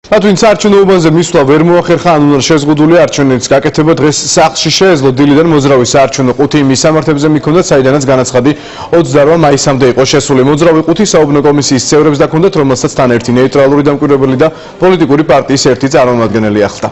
Ვინც არჩევნებაზე მისვლა ვერ მოახერხა ან უნდა შეზღუდული არჩევნების გაკეთება დღეს სახლში შეეძლო დილიდან მოძრავი საარჩევნო ყუთი მისამართებზე მიქონდათ, საიდანაც განაცხადი 28 მაისამდე იყო შესული. მოძრავი ყუთი საუბნო კომისიის წევრებს დაქონდათ, რომელსაც თან ერთი ნეიტრალური დამკვირვებელი და პოლიტიკური პარტიის ერთი წარმომადგენელი ახლდა.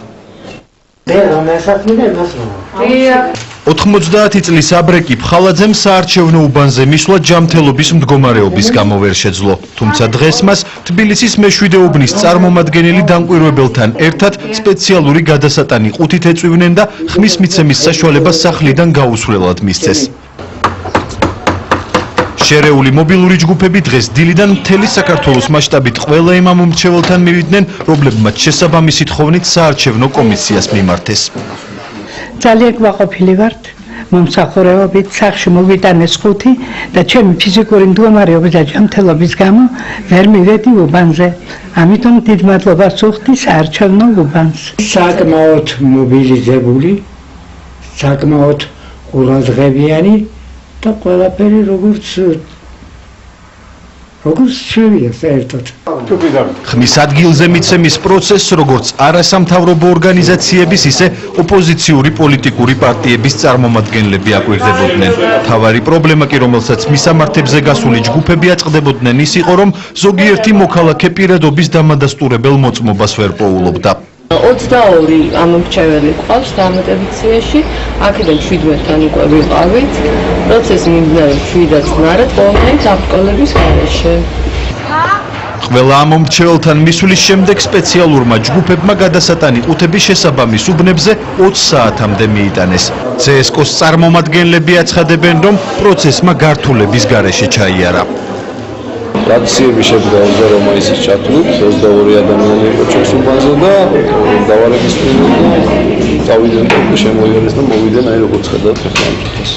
90 წლის აბრეკი ფხალაძემ საარჩევნო უბანზე მისვლა ჯანმრთელობის მდგომარეობის გამო ვერ შეძლო. თუმცა დღეს მას თბილისის მეშვიდეობნის წარმომადგენელი დამკვირვებელთან ერთად სპეციალური გადასატანი ყუთით ეწვივნენ და ხმის მიცემის საშუალება სახლიდან გაუსვლელად მისცეს. შერეული მობილური ჯგუფები დღეს დილიდან მთელი საქართველოს მასშტაბით ყველა იმ მომრჩეველთან მივიდნენ, რომლებმაც შესაბამისი თხოვნით საარჩევნო კომისიას მიმართეს. ძალიან გვაყოფილი ვართ, მომსახურებობით სახლში მოვიტანეს ყუთი და ჩემი ფიზიკური მდგომარეობის და ჯანმრთელობის გამო ვერ მივედი უბანზე. ამიტომ დიდ მადლობას ვუხდი საარჩევნო უბანს. საკმაოდ მობილიზებული, საკმაოდ ყურადღებიანი და ყველაფერი როგორც შევია საერთოდ. ხმის ადგილზე მიცემის პროცესს როგორც არასამთავრობო ორგანიზაციების, ისე ოპოზიციური პოლიტიკური პარტიების წარმომადგენლები აკვირდებოდნენ. მთავარი პრობლემა კი, რომელსაც მისამართებზე გასული ჯგუფები აწყდებოდნენ, ის იყო, რომ ზოგიერთი მოქალაქე პირადობის დამადასტურებელ მოწმობას ვერ პოულობდა. 22 ამომრჩეველი ყავს დამატებიციაში, აქედან 17-თან უკვე ვიყავით. პროცესი მიმდინარეობს 7-ად ნარად ყოველდღიურ დაბრკოლების გარეშე. ყველა ამომრჩეველთან მისვლის შემდეგ სპეციალურმა ჯგუფებმა გადასატანი ყუთების შესაბამის უბნებზე 20 საათამდე მიიტანეს. CSKO-ს წარმომადგენლები აცხადებენ, რომ პროცესმა გართულების გარეშე ჩაიარა. აქციები შედგა 28 მაისის ჩათვლით, 22 ადამიანი იყო ჩვენს უბანზე და დავალებისმიერ წავიდნენ და შემოიარეს და მოვიდნენ, აი როგორც ხედავთ ახლა ამ დროს.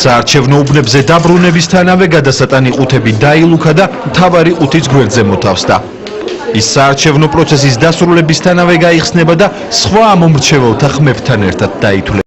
საარჩევნო უბნებზე დაბრუნებისთანავე გადასატანი ყუთები დაილუქა და მთავარი ყუთიც გვერდზე მოთავსდა. ის საარჩევნო პროცესის დასრულებისთანავე გაიხსნება და სხვა ამომრჩეველთა ხმებთან ერთად დაითვლება.